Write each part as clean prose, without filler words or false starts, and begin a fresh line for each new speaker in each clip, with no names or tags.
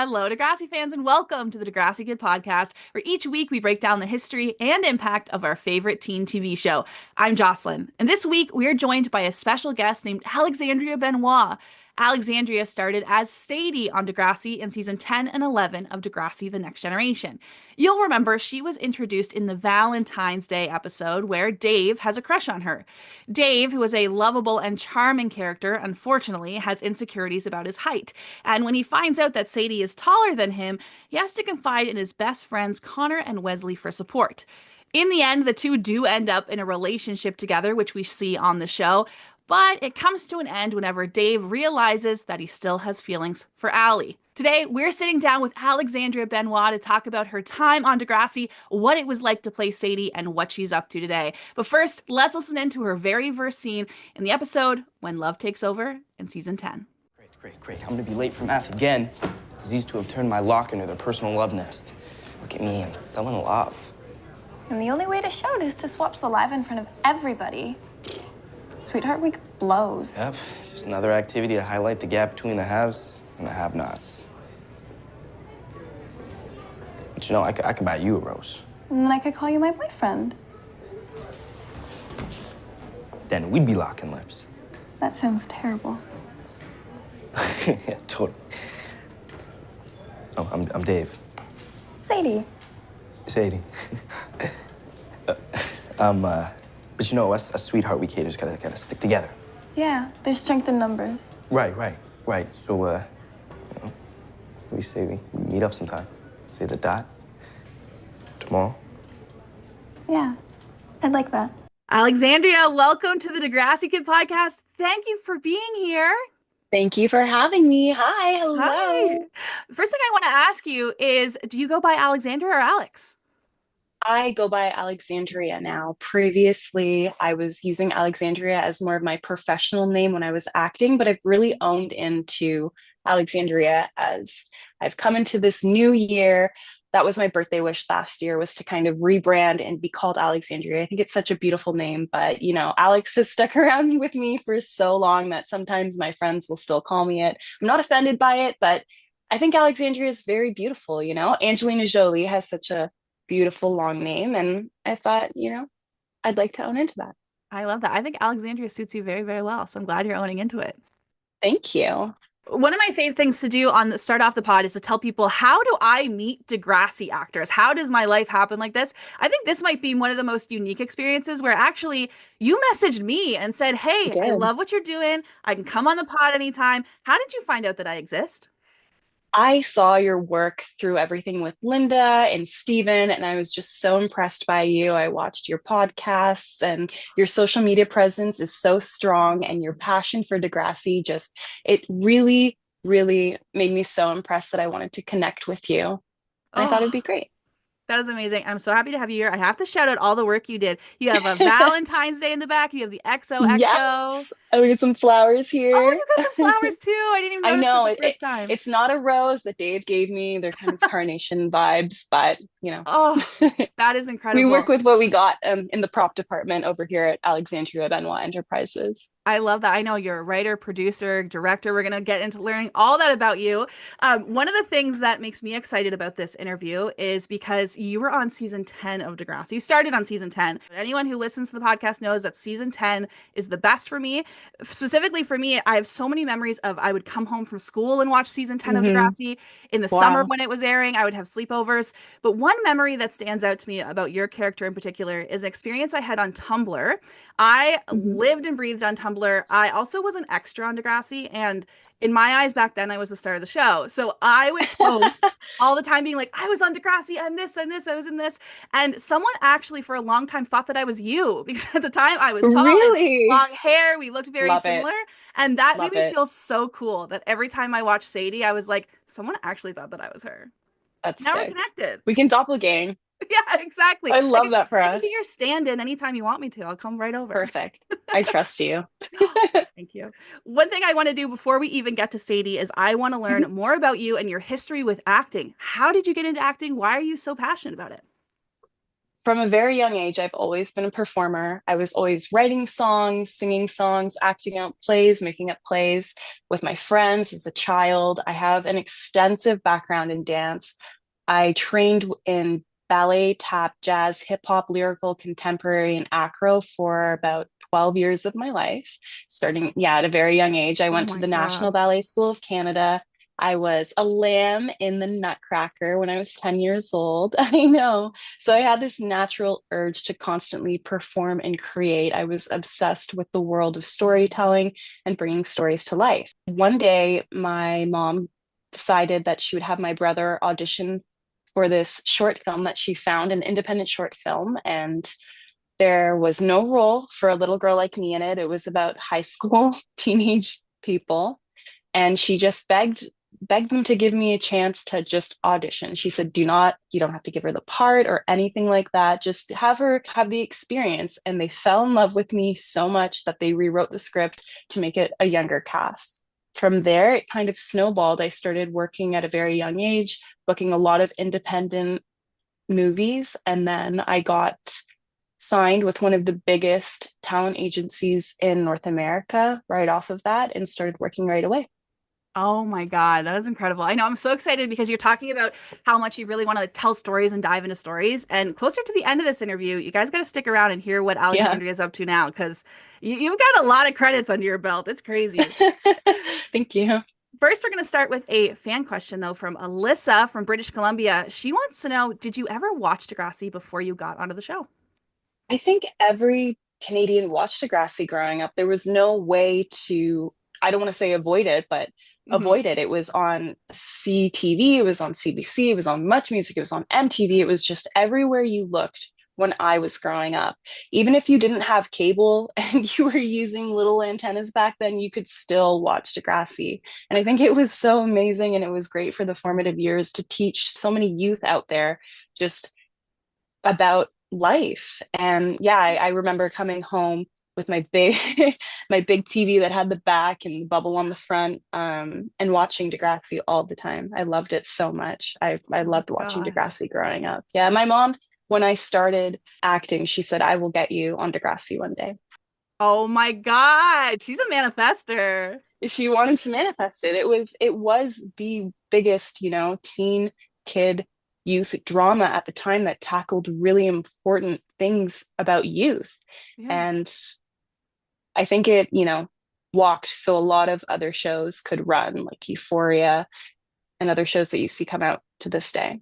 Hello, Degrassi fans, and welcome to the Degrassi Kid podcast, where each week we break down the history and impact of our favorite teen TV show. I'm Jocelyn, and this week we are joined by a special guest named Alexandria Benoit. Alexandria started as Sadie on Degrassi in season 10 and 11 of Degrassi: The Next Generation. You'll remember she was introduced in the Valentine's Day episode where Dave has a crush on her. Dave, who is a lovable and charming character, unfortunately has insecurities about his height. And when he finds out that Sadie is taller than him, he has to confide in his best friends Connor and Wesley for support. In the end, the two do end up in a relationship together, which we see on the show, but it comes to an end whenever Dave realizes that he still has feelings for Allie. Today, we're sitting down with Alexandria Benoit to talk about her time on Degrassi, what it was like to play Sadie, and what she's up to today. But first, let's listen into her very first scene in the episode When Love Takes Over in season 10.
Great. I'm gonna be late for math again, because these two have turned my locker into their personal love nest. Look at me, I'm so in love.
And the only way to show it is to swap saliva in front of everybody. Sweetheart Week blows.
Yep, just another activity to highlight the gap between the haves and the have-nots. But you know, I could buy you a rose.
And then I could call you my boyfriend.
Then we'd be locking lips.
That sounds terrible.
Yeah, totally. Oh, I'm Dave.
Sadie.
Sadie. But you know, us Sweetheart Week haters gotta stick together.
Yeah, there's strength in numbers.
Right. So, we say we meet up sometime. Say the dot. Tomorrow.
Yeah, I'd like that.
Alexandria, welcome to the Degrassi Kid podcast. Thank you for being here.
Thank you for having me. Hi, hello.
Hi. First thing I want to ask you is, do you go by Alexandra or Alex?
I go by Alexandria now. Previously, I was using Alexandria as more of my professional name when I was acting, but I've really owned into Alexandria as I've come into this new year. That was my birthday wish last year, was to kind of rebrand and be called Alexandria. I think it's such a beautiful name, but you know, Alex has stuck around with me for so long that sometimes my friends will still call me it. I'm not offended by it, but I think Alexandria is very beautiful, you know? Angelina Jolie has such a beautiful long name, and I thought, you know, I'd like to own into that.
I love that. I think Alexandria suits you very, very well, so I'm glad you're owning into it.
Thank you.
One of my favorite things to do on the start off the pod is to tell people, how do I meet Degrassi actors? How does my life happen like this? I think this might be one of the most unique experiences where actually you messaged me and said, hey, I love what you're doing. I can come on the pod anytime. How did you find out that I exist?
I saw your work through everything with Linda and Steven, and I was just so impressed by you. I watched your podcasts, and your social media presence is so strong, and your passion for Degrassi it really, really made me so impressed that I wanted to connect with you. And I thought it'd be great.
That is amazing. I'm so happy to have you here. I have to shout out all the work you did. You have a Valentine's Day in the back. You have the XOXO.
Yes. Oh, we got some flowers here.
Oh, you got some flowers too. I didn't even notice it the first time.
It's not a rose that Dave gave me. They're kind of carnation vibes, but you know.
Oh, that is incredible.
We work with what we got in the prop department over here at Alexandria Benoit Enterprises.
I love that. I know you're a writer, producer, director. We're going to get into learning all that about you. One of the things that makes me excited about this interview is because you were on season 10 of Degrassi. You started on season 10. Anyone who listens to the podcast knows that season 10 is the best for me. Specifically for me, I have so many memories of I would come home from school and watch season 10 of Degrassi. In the summer when it was airing, I would have sleepovers. But one memory that stands out to me about your character in particular is an experience I had on Tumblr. I lived and breathed on Tumblr. I also was an extra on Degrassi, and in my eyes back then, I was the star of the show. So I would post all the time being like, I was on Degrassi, I'm this, and this, I was in this. And someone actually for a long time thought that I was you, because at the time I was tall,
really?
long hair, we looked very similar. And that
Love
made me
it.
feel so cool that every time I watched Sadie, I was like, someone actually thought that I was her.
That's
Now
sick.
we're connected.
We can doppelgang.
Yeah, exactly.
I love that for
I
us.
can be your stand-in anytime you want me to. I'll come right over.
Perfect. I trust you.
Thank you. One thing I want to do before we even get to Sadie is I want to learn more about you and your history with acting. How did you get into acting? Why are you so passionate about it?
From a very young age, I've always been a performer. I was always writing songs, singing songs, acting out plays, making up plays with my friends as a child. I have an extensive background in dance. I trained in ballet, tap, jazz, hip hop, lyrical, contemporary, and acro for about 12 years of my life, starting, yeah, at a very young age. I
Oh
went to
my
the National
God.
Ballet School of Canada. I was a lamb in the Nutcracker when I was 10 years old. I know. So I had this natural urge to constantly perform and create. I was obsessed with the world of storytelling and bringing stories to life. One day, my mom decided that she would have my brother audition for this short film that she found, an independent short film. And there was no role for a little girl like me in it. It was about high school teenage people. And she just begged them to give me a chance to just audition. She said, you don't have to give her the part or anything like that. Just have her have the experience. And they fell in love with me so much that they rewrote the script to make it a younger cast. From there, it kind of snowballed. I started working at a very young age, booking a lot of independent movies. And then I got signed with one of the biggest talent agencies in North America right off of that and started working right away.
Oh my God, that is incredible. I know I'm so excited because you're talking about how much you really want to tell stories and dive into stories. And closer to the end of this interview, you guys got to stick around and hear what
Yeah.
Alexandria is up to now because you've got a lot of credits under your belt. It's crazy.
Thank you.
First, we're going to start with a fan question, though, from Alyssa from British Columbia. She wants to know, did you ever watch Degrassi before you got onto the show?
I think every Canadian watched Degrassi growing up. There was no way to, I don't want to say avoid it, but
Hmm.
avoid it. It was on CTV, it was on CBC, it was on Much Music, it was on MTV. It was just everywhere you looked when I was growing up. Even if you didn't have cable and you were using little antennas back then, you could still watch Degrassi. And I think it was so amazing and it was great for the formative years to teach so many youth out there just about life. And yeah, I remember coming home with my big my big TV that had the back and the bubble on the front, and watching Degrassi all the time. I loved it so much. I
Oh my
loved watching
gosh.
Degrassi growing up. Yeah, my mom, when I started acting, she said, I will get you on Degrassi one day.
Oh my God. She's a manifester.
She wanted to manifest it. It was the biggest, teen kid youth drama at the time that tackled really important things about youth.
Yeah.
And I think it, walked so a lot of other shows could run, like Euphoria and other shows that you see come out to this day.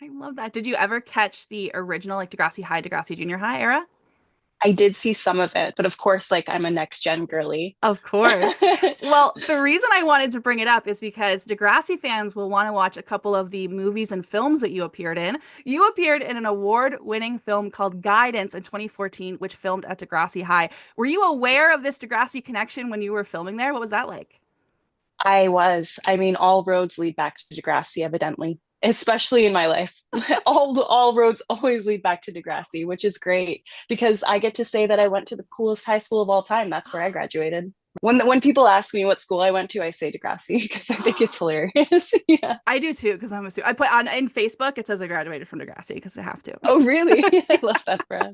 I love that. Did you ever catch the original, like Degrassi High, Degrassi Junior High era?
I did see some of it, but of course, like I'm a next gen girly.
Of course. Well, the reason I wanted to bring it up is because Degrassi fans will want to watch a couple of the movies and films that you appeared in. You appeared in an award-winning film called Guidance in 2014, which filmed at Degrassi High. Were you aware of this Degrassi connection when you were filming there? What was that like?
I was. I mean, all roads lead back to Degrassi, evidently, especially in my life. All roads always lead back to Degrassi, which is great because I get to say that I went to the coolest high school of all time. That's where I graduated. When people ask me what school I went to, I say Degrassi because I think it's hilarious. Yeah.
I do too, because I'm a student. I put on in Facebook, it says I graduated from Degrassi because I have to.
Oh, really? I love that for us.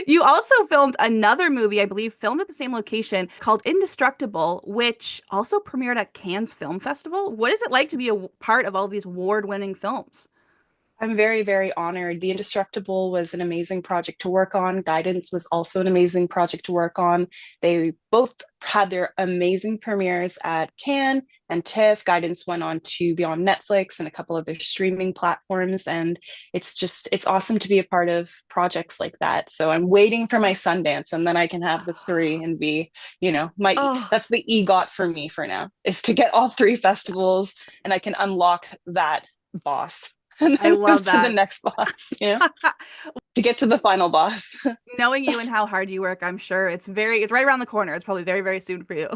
You also filmed another movie, I believe, filmed at the same location called Indestructible, which also premiered at Cannes Film Festival. What is it like to be a part of all these award-winning films?
I'm very, very honored. The Indestructible was an amazing project to work on. Guidance was also an amazing project to work on. They both had their amazing premieres at Cannes and TIFF. Guidance went on to be on Netflix and a couple of their streaming platforms. And it's awesome to be a part of projects like that. So I'm waiting for my Sundance and then I can have the three and be,
Oh,
that's the EGOT for me for now, is to get all three festivals and I can unlock that boss and
I
then move
love
to the
that.
next boss, to get to the final boss.
Knowing you and how hard you work, I'm sure it's right around the corner. It's probably very, very soon for you.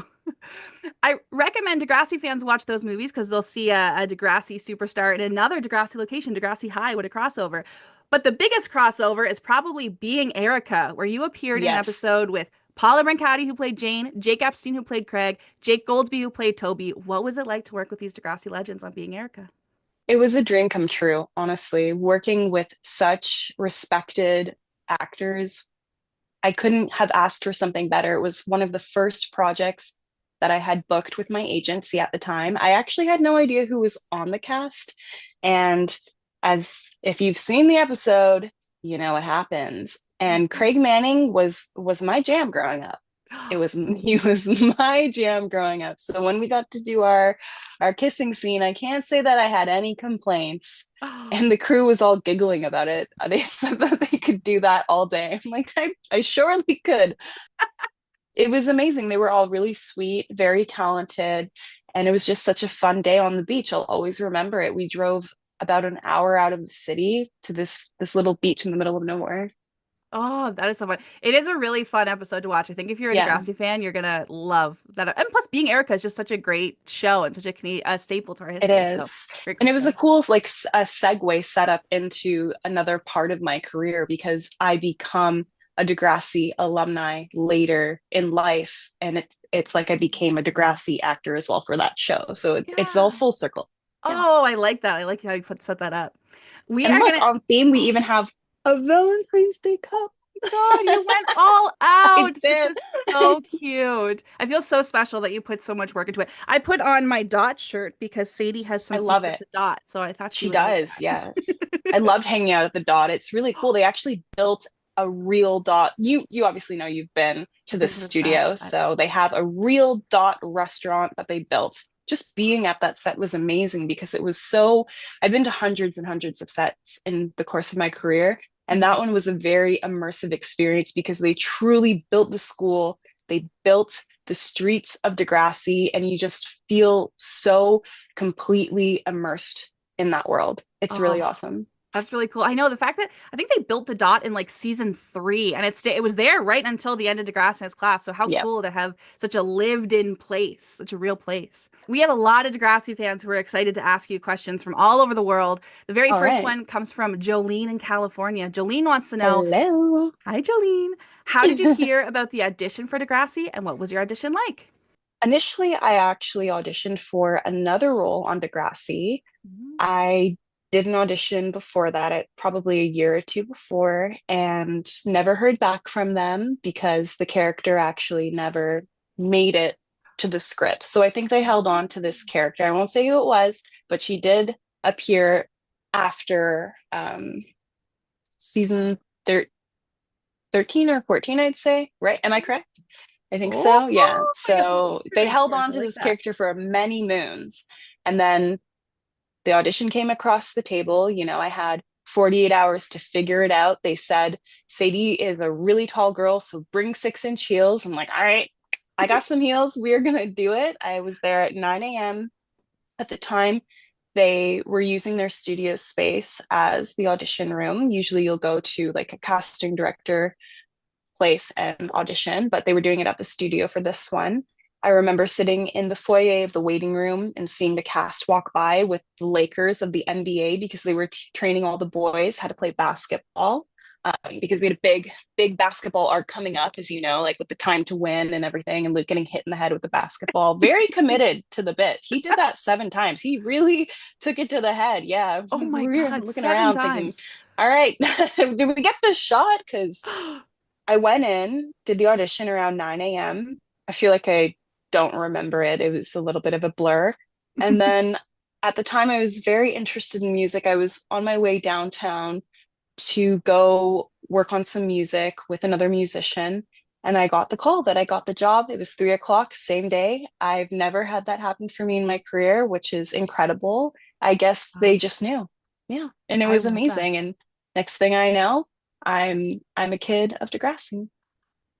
I recommend Degrassi fans watch those movies because they'll see a Degrassi superstar in another Degrassi location, Degrassi High, with a crossover. But the biggest crossover is probably Being Erica, where you appeared in an
Yes.
episode with Paula Brancati, who played Jane, Jake Epstein, who played Craig, Jake Goldsby, who played Toby. What was it like to work with these Degrassi legends on Being Erica?
It was a dream come true, honestly. Working with such respected actors, I couldn't have asked for something better. It was one of the first projects that I had booked with my agency at the time. I actually had no idea who was on the cast. And as if you've seen the episode, you know what happens. And Craig Manning was my jam growing up. He was my jam growing up. So when we got to do our kissing scene, I can't say that I had any complaints. And the crew was all giggling about it. They said that they could do that all day. I'm like, I surely could. It was amazing. They were all really sweet, very talented, and it was just such a fun day on the beach. I'll always remember it. We drove about an hour out of the city to this little beach in the middle of nowhere.
Oh, that is so fun. It is a really fun episode to watch. I think if you're a
Yeah,
Degrassi fan, you're gonna love that. And plus, being Erica is just such a great show and such a a staple to our
it
history. So,
is.
great,
And it
great
was
show.
a cool like a segue set up into another part of my career because I become a Degrassi alumni later in life, and it's like I became a Degrassi actor as well for that show. So it's all
Yeah.
full circle. Yeah.
Oh, I like that. I like how you set that up. We
And
are
look,
gonna.
on theme, we
Oh
even have a Valentine's Day cup.
God, you went all
I
out. This
did.
is so cute. I feel so special that you put so much work into it. I put on my dot shirt because Sadie has some
I love
scenes at
it.
the dot, so I thought she
She
would like
does, yes. I
that.
loved hanging out at the Dot. It's really cool. They actually built a real Dot. You obviously know you've been to
I've
this
been to the set.
studio, so they have a real Dot restaurant that they built. Just being at that set was amazing because it was so, I've been to hundreds and hundreds of sets in the course of my career, and that
Mhm.
one was a very immersive experience because they truly built the school. They built the streets of Degrassi, and you just feel so completely immersed in that world. It's really
Oh,
awesome.
that's really cool. I know the fact that I think they built the dot in like season 3, and it was there right until the end of Degrassi's class. So how
Yeah.
cool to have such a lived-in place, such a real place. We have a lot of Degrassi fans who are excited to ask you questions from all over the world. The very
All
first
right.
one comes from Jolene in California. Jolene wants to know,
Hello.
hi Jolene, how did you hear about the audition for Degrassi, and what was your audition like?
Initially, I actually auditioned for another role on Degrassi.
Mhm.
I did an audition before that, probably a year or two before, and never heard back from them because the character actually never made it to the script. So I think they held on to this character. I won't say who it was, but she did appear after season thir 13 or 14, I'd say, right? Am I correct? I think so. Yeah.
Oh, I got some
So they
history
held
scores.
on
I
to
like
this
that.
character for many moons. And then the audition came across the table. You know, I had 48 hours to figure it out. They said, Sadie is a really tall girl, so bring 6-inch heels. I'm like, all right, I got some heels. We're going to do it. I was there at 9 a.m. At the time, they were using their studio space as the audition room. Usually you'll go to like a casting director place and audition, but they were doing it at the studio for this one. I remember sitting in the foyer of the waiting room and seeing the cast walk by with the Lakers of the NBA because they were training all the boys how to play basketball. Because we had a big basketball arc coming up, as you know, like with the time to win and everything, and Luke getting hit in the head with the basketball. Very committed to the bit. He did that 7 times. He really took it to the head. Yeah,
Oh my
we were
God,
looking
seven
around thinking,
times.
all right, did we get this shot? Because I went in, did the audition around 9 a.m. I feel like I don't remember it. It was a little bit of a blur. And then at the time, I was very interested in music. I was on my way downtown to go work on some music with another musician. And I got the call that I got the job. It was 3 o'clock, same day. I've never had that happen for me in my career, which is incredible. I guess they
Wow,
just knew. Yeah. And it
I
was
love that.
amazing. And next thing I know, I'm a kid of Degrassi.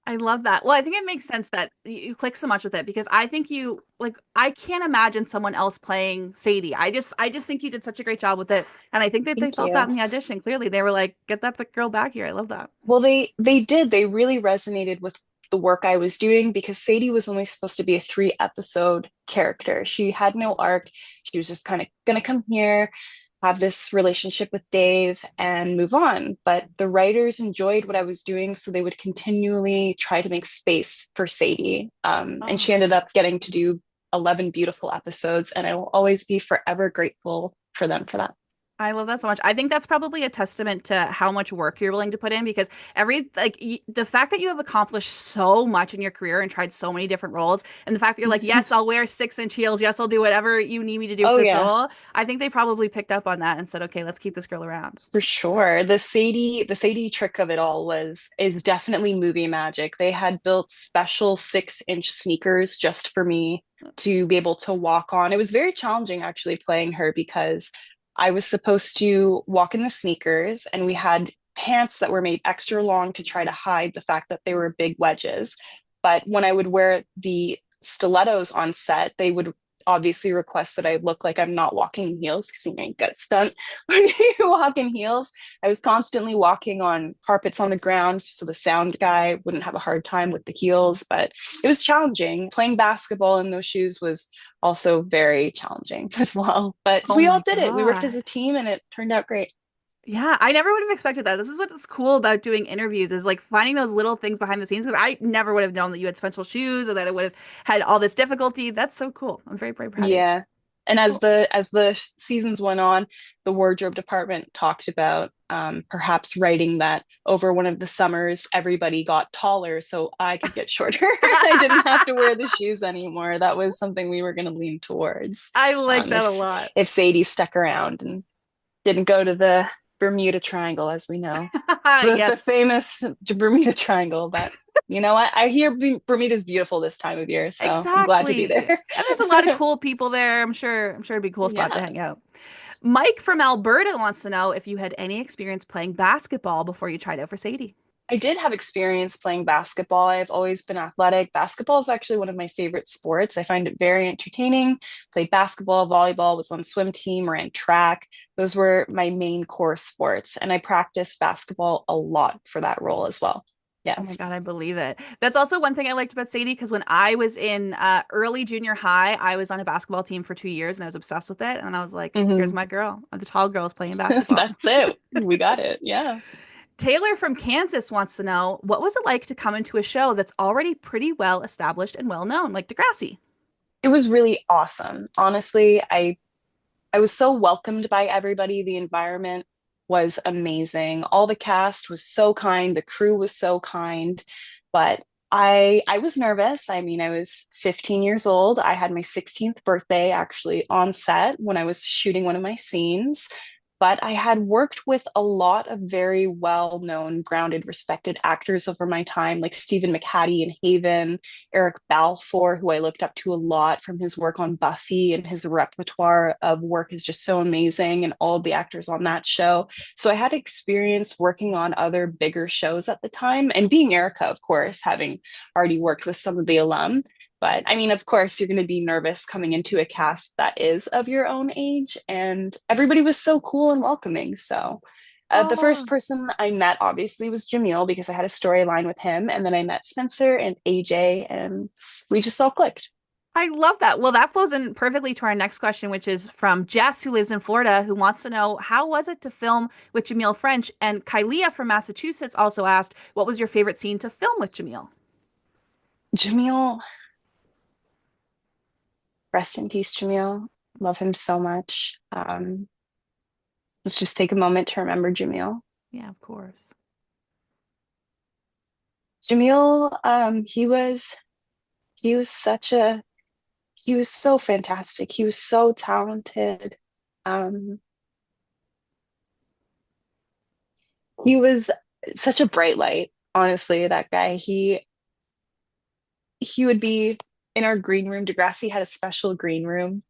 I love that. Well, I think it makes sense that you click so much with it because I think you like I can't imagine someone else playing Sadie. I just think you did such a great job with it. And I think that they
Thank
felt that
you.
in the audition. Clearly, they were like, "Get that girl back here." I love that.
Well, they did. They really resonated with the work I was doing because Sadie was only supposed to be a 3 episode character. She had no arc. She was just kind of gonna come here, have this relationship with Dave, and move on. But the writers enjoyed what I was doing, so they would continually try to make space for Sadie. And
Oh,
she ended up getting to do 11 beautiful episodes, and I will always be forever grateful for them for that.
I love that so much. I think that's probably a testament to how much work you're willing to put in because the fact that you have accomplished so much in your career and tried so many different roles, and the fact that you're like, yes, I'll wear 6-inch heels, yes, I'll do whatever you need me to do for
Oh
this
yeah.
role. I think they probably picked up on that and said, okay, let's keep this girl around.
For sure. The Sadie trick of it all is definitely movie magic. They had built special 6-inch sneakers just for me to be able to walk on. It was very challenging actually playing her because I was supposed to walk in the sneakers and we had pants that were made extra long to try to hide the fact that they were big wedges. But when I would wear the stilettos on set, they would obviously request that I look like I'm not walking in heels because you ain't got a stunt when you walk in heels. I was constantly walking on carpets on the ground so the sound guy wouldn't have a hard time with the heels, but it was challenging. Playing basketball in those shoes was also very challenging as well. But
Oh
we all
my
did it. We worked as
God.
a team and it turned out great.
Yeah, I never would have expected that. This is what's cool about doing interviews is like finding those little things behind the scenes because I never would have known that you had special shoes or that it would have had all this difficulty. That's so cool. I'm very, very proud of you.
Yeah. And as
Cool.
the seasons went on, the wardrobe department talked about perhaps writing that over one of the summers, everybody got taller so I could get shorter. I didn't have to wear the shoes anymore. That was something we were going to lean towards.
I like
Um,
that a
if
lot.
if Sadie stuck around and didn't go to the Bermuda Triangle, as we know, the
Yes,
famous Bermuda Triangle. But you know what? I hear Bermuda's beautiful this time of year, so I'm glad to be
exactly.
there.
And there's a lot of cool people there. I'm sure it'd be a cool spot to
Yeah.
hang out. Mike from Alberta wants to know if you had any experience playing basketball before you tried out for Sadie.
I did have experience playing basketball. I've always been athletic. Basketball is actually one of my favorite sports. I find it very entertaining. Played basketball, volleyball, was on swim team, ran track. Those were my main core sports. And I practiced basketball a lot for that role as well.
Oh
Yeah.
my God, I believe it. That's also one thing I liked about Sadie because when I was in early junior high, I was on a basketball team for 2 years and I was obsessed with it. And then I was like, here's
Hmm.
my girl. The tall girl's playing basketball.
That's it. We got it. Yeah.
Taylor from Kansas wants to know what was it like to come into a show that's already pretty well established and well known, like Degrassi?
It was really awesome. Honestly, I was so welcomed by everybody. The environment was amazing. All the cast was so kind, the crew was so kind, but I was nervous. I mean, I was 15 years old. I had my 16th birthday actually on set when I was shooting one of my scenes. But I had worked with a lot of very well-known, grounded, respected actors over my time, like Stephen McHattie in Haven, Eric Balfour, who I looked up to a lot from his work on Buffy, and his repertoire of work is just so amazing, and all of the actors on that show. So I had experience working on other bigger shows at the time, and being Erica, of course, having already worked with some of the alum. But I mean, of course, you're going to be nervous coming into a cast that is of your own age, and everybody was so cool and welcoming. So the first
Oh,
person I met obviously was Jahmil because I had a storyline with him, and then I met Spencer and AJ, and we just all clicked.
I love that. Well, that flows in perfectly to our next question, which is from Jess, who lives in Florida, who wants to know how was it to film with Jahmil French? And Kylia from Massachusetts also asked, what was your favorite scene to film with Jahmil?
Jahmil, rest in peace, Jahmil. Love him so much. Let's just take a moment to remember Jahmil.
Yeah, of course.
Jahmil, he was such a he was so fantastic. He was so talented. Um, he was such a bright light, honestly, that guy. He would be in our green room. Degrassi had a special green room.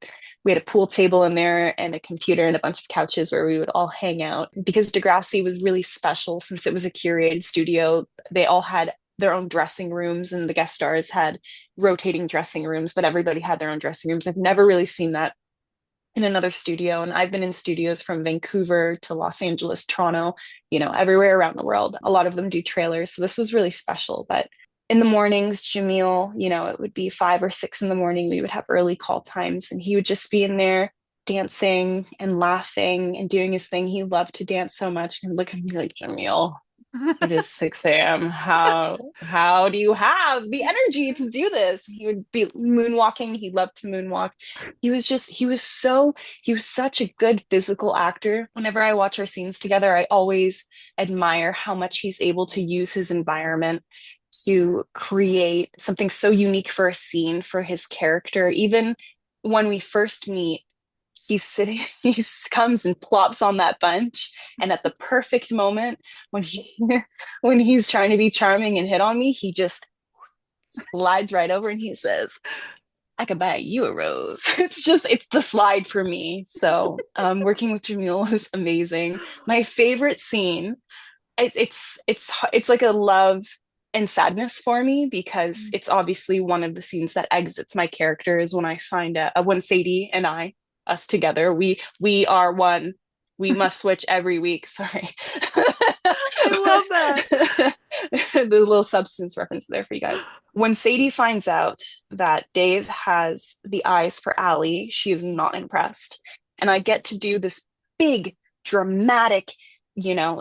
We had a pool table in there and a computer and a bunch of couches where we would all hang out. Because Degrassi was really special since it was a curated studio, they all had their own dressing rooms and the guest stars had rotating dressing rooms, but everybody had their own dressing rooms. I've never really seen that in another studio. And I've been in studios from Vancouver to Los Angeles, Toronto, everywhere around the world. A lot of them do trailers. So this was really special. But in the mornings, Jahmil, it would be 5 or 6 in the morning. We would have early call times, and he would just be in there dancing and laughing and doing his thing. He loved to dance so much. And look at me like, Jahmil, It is 6 a.m. How do you have the energy to do this? He would be moonwalking. He loved to moonwalk. He was such a good physical actor. Whenever I watch our scenes together, I always admire how much he's able to use his environment to create something so unique for a scene for his character. Even when we first meet, he's sitting, he comes and plops on that bench, and at the perfect moment when he when he's trying to be charming and hit on me, he just slides right over and he says, I could buy you a rose. It's the slide for me. So working with Jahmil was amazing. My favorite scene, it's like a love and sadness for me because it's obviously one of the scenes that exits my character is when I find out when Sadie and I, us together, we are one. We must switch every week. Sorry.
I love that.
The little substance reference there for you guys. When Sadie finds out that Dave has the eyes for Allie, she is not impressed. And I get to do this big, dramatic,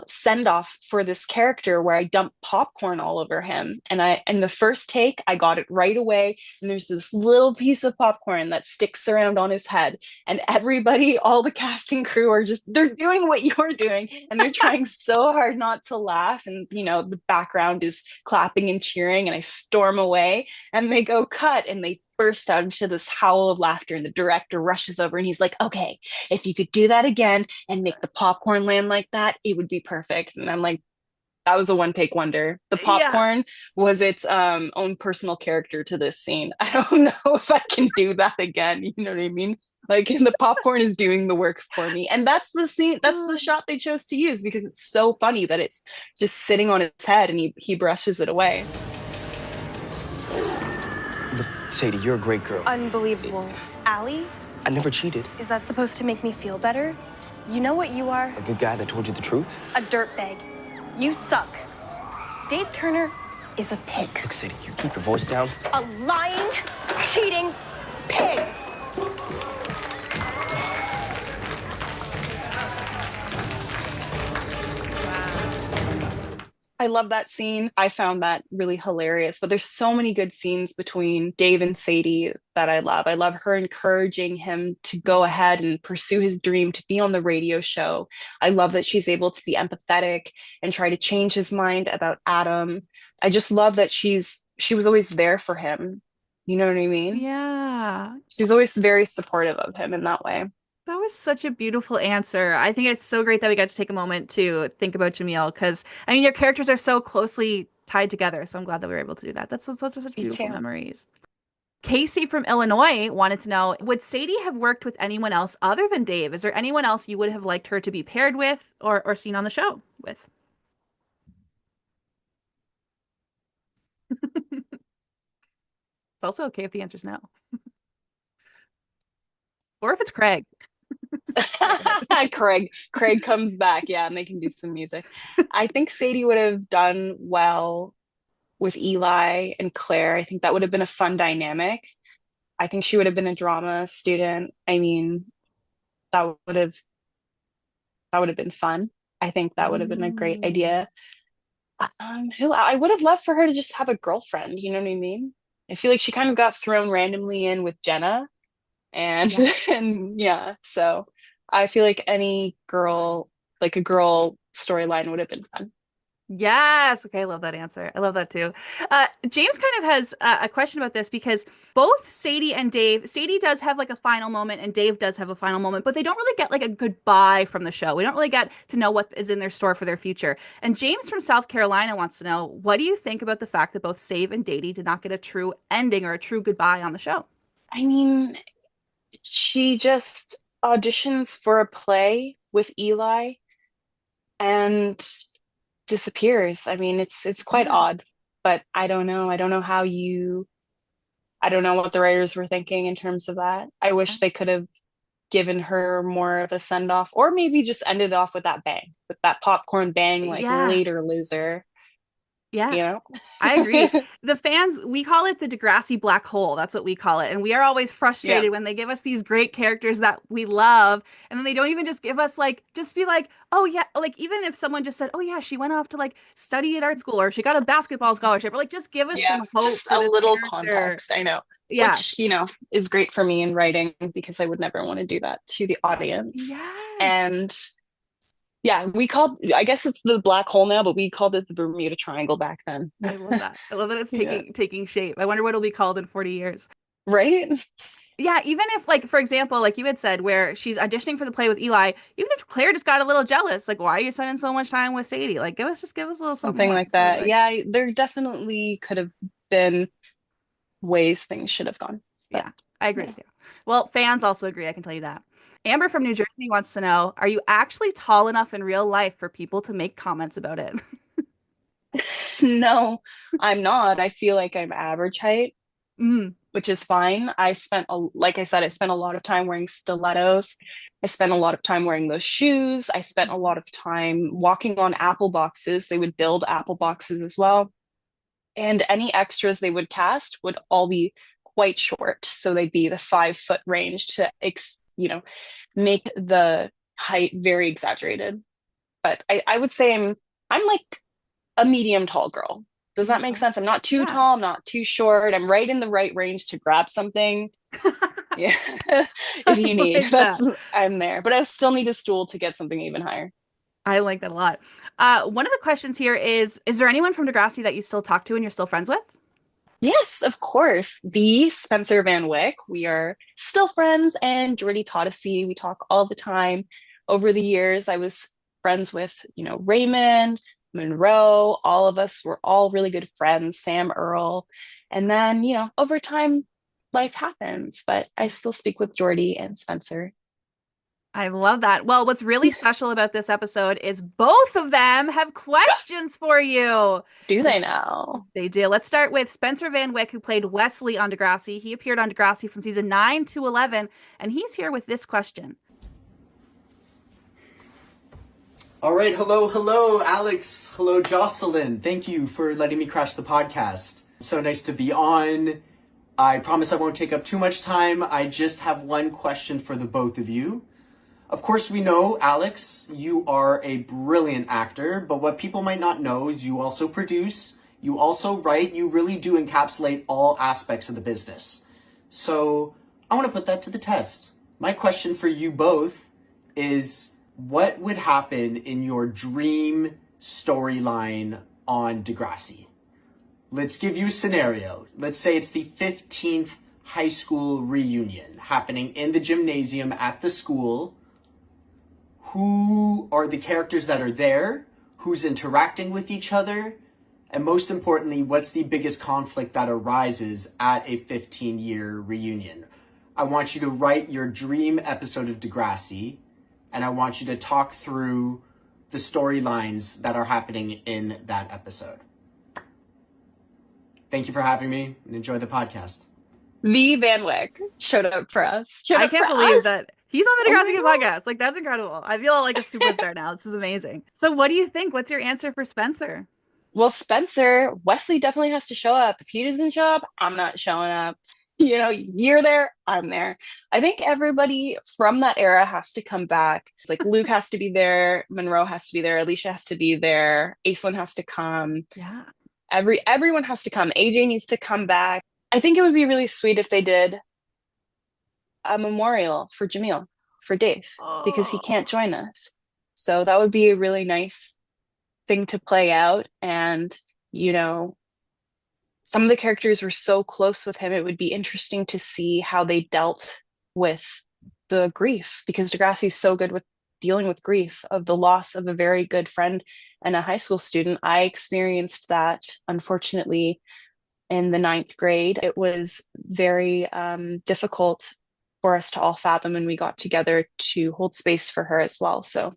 send off for this character where I dump popcorn all over him. And the first take, I got it right away. And there's this little piece of popcorn that sticks around on his head. And everybody, all the cast and crew they're doing what you're doing. And they're trying so hard not to laugh. And, the background is clapping and cheering. And I storm away and they go cut and they burst out into this howl of laughter. And the director rushes over and he's like, okay, if you could do that again and make the popcorn land like that, it would be perfect. And I'm like, that was a one take wonder. The popcorn was its own personal character to this scene. I don't know if I can do that again. You know what I mean? Like the popcorn is doing the work for me. And that's the scene, that's the shot they chose to use because it's so funny that it's just sitting on his head and he brushes it away.
Look, Sadie, you're a great girl.
Unbelievable. Allie?
I never cheated.
Is that supposed to make me feel better? You know what you are?
A good guy that told you the truth?
A dirtbag. You suck. Dave Turner is a pig.
Look, Sadie, you keep your voice down.
A lying, cheating pig.
I love that scene. I found that really hilarious. But there's so many good scenes between Dave and Sadie that I love. I love her encouraging him to go ahead and pursue his dream to be on the radio show. I love that she's able to be empathetic and try to change his mind about Adam. I just love that she was always there for him. You know what I mean?
Yeah.
She was always very supportive of him in that way.
That was such a beautiful answer. I think it's so great that we got to take a moment to think about Jahmil because, I mean, your characters are so closely tied together. So I'm glad that we were able to do that. That's such beautiful memories. Casey from Illinois wanted to know, would Sadie have worked with anyone else other than Dave? Is there anyone else you would have liked her to be paired with or seen on the show with? It's also okay if the answer's no. Or if it's Craig.
Craig comes back, yeah, and they can do some music. I think Sadie would have done well with Eli and Claire. I think that would have been a fun dynamic. I think she would have been a drama student. I mean, that would have been fun. I think that would have been a great idea. Who I would have loved for her to just have a girlfriend, you know what I mean? I feel like she kind of got thrown randomly in with Jenna. And and yeah, so I feel like any girl, like a girl storyline would have been fun.
Yes. Okay. I love that answer. I love that too. James kind of has a question about this because both Sadie and Dave, Sadie does have like a final moment and Dave does have a final moment, but they don't really get like a goodbye from the show. We don't really get to know what is in their store for their future. And James from South Carolina wants to know, what do you think about the fact that both Save and Dady did not get a true ending or a true goodbye on the show?
I mean, she just auditions for a play with Eli and disappears. I mean, it's quite odd, but I don't know. I don't know I don't know what the writers were thinking in terms of that. I wish they could have given her more of a send off, or maybe just ended off with that bang, with that popcorn bang, like later loser.
Yeah.
you know?
I agree. The fans, we call it the Degrassi black hole. That's what we call it. And we are always
Yeah.
frustrated when they give us these great characters that we love. And then they don't even just give us like, just be like, oh yeah, like even if someone just said, oh yeah, she went off to like study at art school or she got a basketball scholarship, or like just give us
Yeah,
some hope
just
for
a
this
little
character.
context, I know,
Yeah.
which, is great for me in writing because I would never want to do that to the audience.
Yes.
And yeah, I guess it's the black hole now, but we called it the Bermuda Triangle back then.
I love that. I love that it's
Yeah.
taking shape. I wonder what it'll be called in 40 years.
Right?
Yeah, even if like for example, like you had said, where she's auditioning for the play with Eli, even if Claire just got a little jealous, like why are you spending so much time with Sadie? Like give us a little something
Something
more.
like
So
that.
like,
Yeah, there definitely could have been ways things should have gone. But
yeah, I agree
yeah.
with you. Well, fans also agree, I can tell you that. Amber from New Jersey wants to know, are you actually tall enough in real life for people to make comments about it?
No, I'm not. I feel like I'm average height,
Mm.
which is fine. Like I said, I spent a lot of time wearing stilettos. I spent a lot of time wearing those shoes. I spent a lot of time walking on apple boxes. They would build apple boxes as well. And any extras they would cast would all be quite short. So they'd be the 5 foot range to, make the height very exaggerated. But I would say I'm like a medium tall girl. Does that
Medium
make
tall.
sense? I'm not too
Yeah.
tall, I'm not too short. I'm right in the right range to grab something. Yeah. If
I
you need,
like that.
I'm there. But I still need a stool to get something even higher.
I like that a lot. One of the questions here is there anyone from Degrassi that you still talk to and you're still friends with?
Yes, of course. The Spencer Van Wyck. We are still friends, and Jordy Todesy. We talk all the time. Over the years, I was friends with, Raymond, Monroe. All of us were all really good friends, Sam Earl. And then, over time, life happens, but I still speak with Jordy and Spencer.
I love that. Well, what's really special about this episode is both of them have questions for you.
Do they now?
They do. Let's start with Spencer Van Wyck, who played Wesley on Degrassi. He appeared on Degrassi from season 9 to 11, and he's here with this question.
All right, hello, Alex. Hello, Jocelyn. Thank you for letting me crash the podcast. So nice to be on. I promise I won't take up too much time. I just have one question for the both of you. Of course, we know, Alex, you are a brilliant actor, but what people might not know is you also produce, you also write, you really do encapsulate all aspects of the business. So I want to put that to the test. My question for you both is, what would happen in your dream storyline on Degrassi? Let's give you a scenario. Let's say it's the 15th high school reunion happening in the gymnasium at the school. Who are the characters that are there? Who's interacting with each other? And most importantly, what's the biggest conflict that arises at a 15-year reunion? I want you to write your dream episode of Degrassi, and I want you to talk through the storylines that are happening in that episode. Thank you for having me, and enjoy the podcast.
The Van Wyck showed up for us.
I can't believe
Us.
that he's on the
Oh
Degrassi
my
Kid
God.
podcast. Like, that's incredible. I feel like a superstar now. This is amazing. So, what do you think? What's your answer for Spencer?
Well, Spencer, Wesley definitely has to show up. If he doesn't show up, I'm not showing up. You're there, I'm there. I think everybody from that era has to come back. It's like Luke has to be there, Monroe has to be there, Alicia has to be there, Aislinn has to come.
Yeah.
Everyone has to come. AJ needs to come back. I think it would be really sweet if they did a memorial for Jahmil, for Dave, because he can't join us. So that would be a really nice thing to play out. And, some of the characters were so close with him. It would be interesting to see how they dealt with the grief, because Degrassi is so good with dealing with grief of the loss of a very good friend and a high school student. I experienced that, unfortunately, in the 9th grade. It was very difficult for us to all fathom, and we got together to hold space for her as well. So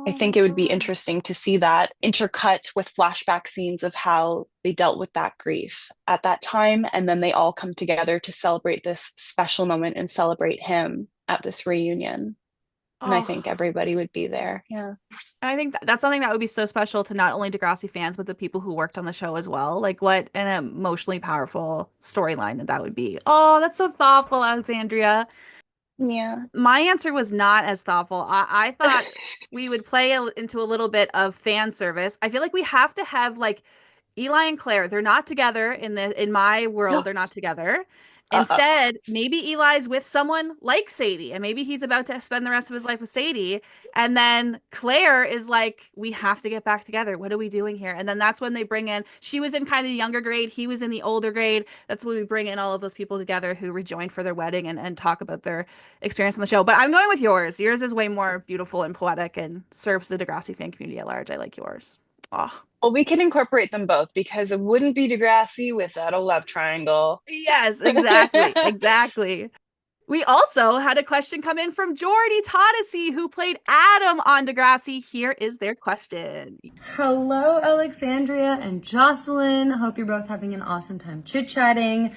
I think it would be interesting to see that intercut with flashback scenes of how they dealt with that grief at that time. And then they all come together to celebrate this special moment and celebrate him at this reunion. And I
Oh,
think everybody would be there. Yeah.
and I think that's something that would be so special to not only Degrassi fans, but the people who worked on the show as well. Like, what an emotionally powerful storyline that would be. Oh, that's so thoughtful, Alexandria.
Yeah.
My answer was not as thoughtful. I thought we would play into a little bit of fan service. I feel like we have to have like Eli and Claire. They're not together in my world. They're not together.
Uh-oh.
Instead, maybe Eli's with someone like Sadie, and maybe he's about to spend the rest of his life with Sadie. And then Claire is like, we have to get back together. What are we doing here? And then that's when they bring in, she was in kind of the younger grade, he was in the older grade. That's when we bring in all of those people together who rejoined for their wedding and talk about their experience on the show. But I'm going with yours. Yours is way more beautiful and poetic and serves the Degrassi fan community at large. I like yours. Oh,
Well, we can incorporate them both because it wouldn't be Degrassi without a love triangle.
yes, exactly. Exactly. We also had a question come in from Jordy Todesy, who played Adam on Degrassi. Here is their question.
Hello, Alexandria and Jocelyn. Hope you're both having an awesome time chit-chatting.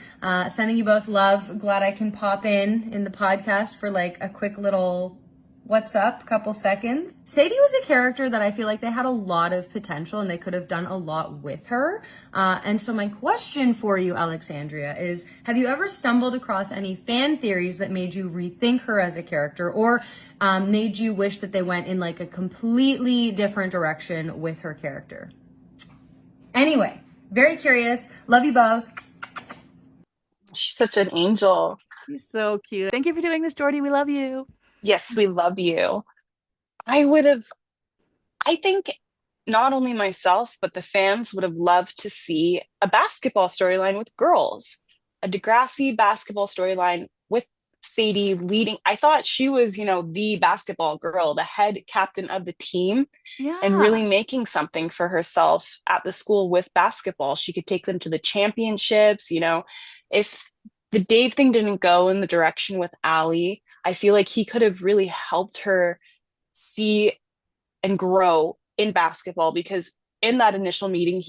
Sending you both love. Glad I can pop in the podcast for like a quick little what's up, couple seconds. Sadie was a character that I feel like they had a lot of potential and they could have done a lot with her. And so my question for you, Alexandria, is have you ever stumbled across any fan theories that made you rethink her as a character or made you wish that they went in like a completely different direction with her character? Anyway, very curious. Love you both.
She's such an angel.
She's so cute. Thank you for doing this, Jordy. We love you.
Yes, we love you. I think not only myself, but the fans would have loved to see a basketball storyline with girls, a Degrassi basketball storyline with Sadie leading. I thought she was, the basketball girl, the head captain of the team, and
Yeah.
really making something for herself at the school with basketball. She could take them to the championships. If the Dave thing didn't go in the direction with Allie, I feel like he could have really helped her see and grow in basketball because in that initial meeting,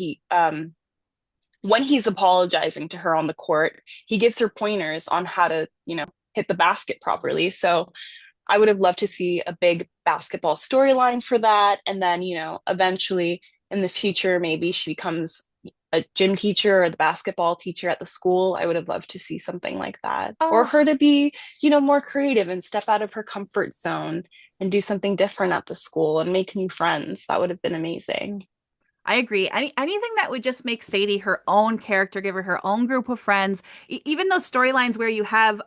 when he's apologizing to her on the court, he gives her pointers on how to, hit the basket properly. So I would have loved to see a big basketball storyline for that. And then, eventually in the future, maybe she becomes a gym teacher or the basketball teacher at the school. I would have loved to see something like that. Or her
Oh,
to be, more creative and step out of her comfort zone and do something different at the school and make new friends. That would have been amazing.
I agree. Anything that would just make Sadie her own character, give her own group of friends. Even those storylines where you have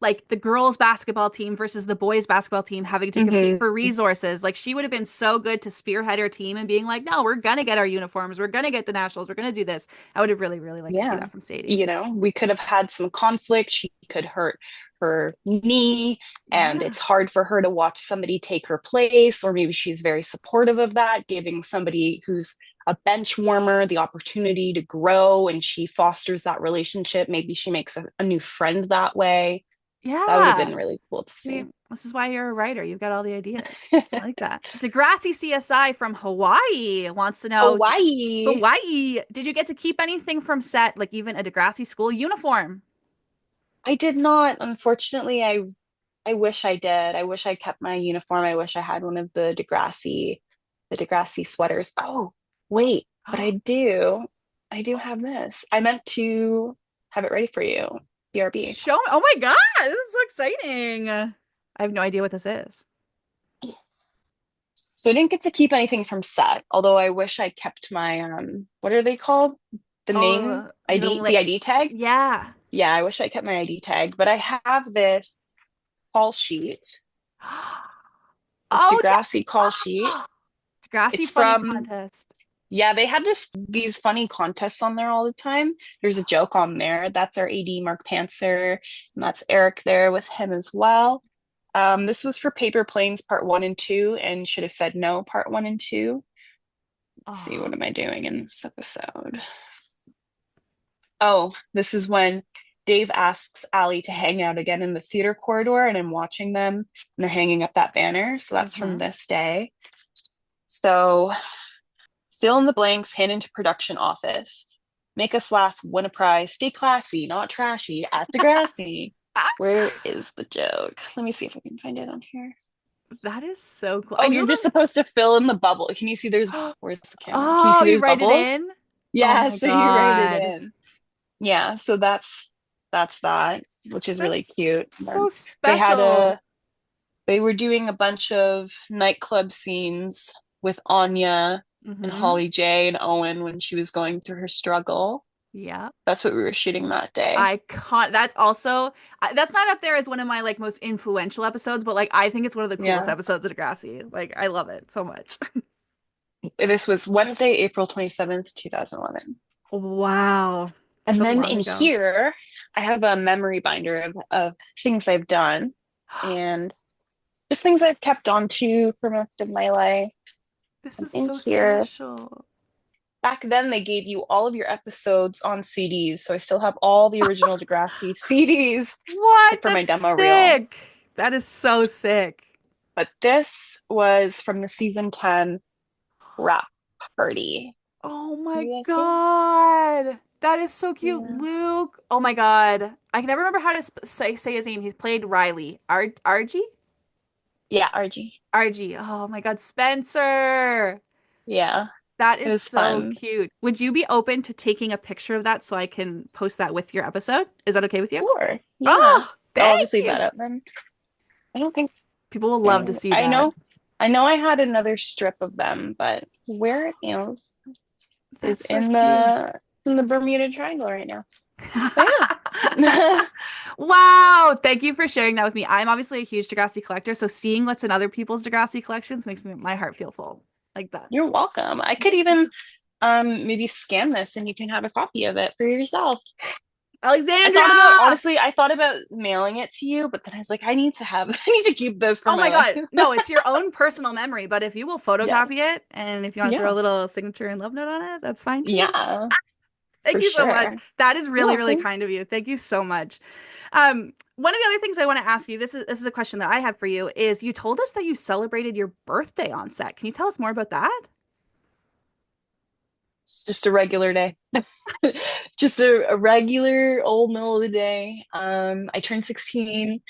like the girls basketball team versus the boys basketball team having to compete
Mm-hmm.
for resources. Like she would have been so good to spearhead her team and being like, "No, we're gonna get our uniforms. We're gonna get the nationals. We're gonna do this." I would have really, really liked to see
Yeah.
that from Sadie.
We could have had some conflict. She could hurt her knee, and
Yeah.
it's hard for her to watch somebody take her place, or maybe she's very supportive of that, giving somebody who's a bench warmer the opportunity to grow, and she fosters that relationship. Maybe she makes a new friend that way. That would have
Yeah.
been really cool to
See,
see.
this is why you're a writer. You've got all the ideas. I like that. Degrassi CSI from Hawaii wants to know,
Hawaii.
Hawaii, did you get to keep anything from set, like even a Degrassi school uniform?
I did not, unfortunately. I wish I did. I wish I kept my uniform. I wish I had one of the Degrassi sweaters. Oh, wait, but I do. I do have this. I meant to have it ready for you. BRB.
Show me. Oh my God, this is so exciting. I have no idea what this is.
So I didn't get to keep anything from set, although I wish I kept my what are they called? The name
Oh,
ID, the ID tag.
yeah.
Yeah, I wish I kept my ID tag, but I have this call sheet, this
Oh, yeah.
Degrassi call sheet.
Degrassi
It's
funny
from,
contest.
yeah, they have these funny contests on there all the time. There's a joke on there. That's our AD, Mark Pantser, and that's Eric there with him as well. This was for Paper Planes Part 1 and 2, and Should Have Said No Part 1 and 2. Let's see, what am I doing in this episode? Oh, this is when Dave asks Allie to hang out again in the theater corridor, and I'm watching them, and they're hanging up that banner. So that's from this day. So fill in the blanks, hand into production office. Make us laugh, win a prize, stay classy, not trashy, at Degrassi. Where is the joke? Let me see if I can find it on here.
That is so cool. I
Oh,
knew
you're just
about.
supposed to fill in the bubble. Can you see where's the camera? Can you
Oh,
see
you
there's
write it
bubbles?
in? Oh
Yeah,
my
so you write it
God.
in. Yeah, so that's that, which is really
That's
cute. And
so
then they had
special.
they were doing a bunch of nightclub scenes with Anya and
Mm-hmm.
Holly J and Owen when she was going through her struggle.
Yeah.
That's what we were shooting that day.
That's also that's not up there as one of my like most influential episodes, but like I think it's one of the coolest
Yeah.
episodes of Degrassi. Like I love it so much.
This was Wednesday, April 27th, 2011.
Wow.
And
So
then
long
in
ago.
here, I have a memory binder of things I've done and just things I've kept on to for most of my life.
This
And
is
in
so
here,
special.
back then they gave you all of your episodes on CDs, so I still have all the original Degrassi CDs,
What?
except for my
That's
demo reel.
sick. That is so sick.
But this was from the season 10 wrap party.
Oh
Have
my
you guys seen?
God. That is so cute.
Yeah.
Luke. Oh my God. I can never remember how to say his name. He's played Riley. Argy?
Yeah, RG.
Argy. Oh my God. Spencer.
Yeah,
That
it
is
was
so
fun.
cute. Would you be open to taking a picture of that so I can post that with your episode? Is that okay with you?
Sure. Yeah.
Oh,
I'll
thank
just leave
you.
that up then. I don't think
People will love to see
I
that.
know I had another strip of them, but where it is
That's so cute.
in the Bermuda Triangle right now. But yeah.
Wow. Thank you for sharing that with me. I'm obviously a huge Degrassi collector, so seeing what's in other people's Degrassi collections makes my heart feel full. Like that.
You're welcome. I could even maybe scan this and you can have a copy of it for yourself.
Alexandria!
I thought about mailing it to you, but then I was like, I need to keep this for
Oh
my
my
life.
God. No, it's your own personal memory, but if you will
Yeah.
photocopy it and if you want to throw
Yeah.
a little signature and love note on it, that's fine too.
Yeah,
Thank
for
you so much.
sure.
That is
You're
really, really
welcome.
kind of you. Thank you so much. One of the other things I want to ask you, this is a question that I have for you, is you told us that you celebrated your birthday on set. Can you tell us more about that?
It's just a regular day. Just a regular old middle of the day. I turned 16.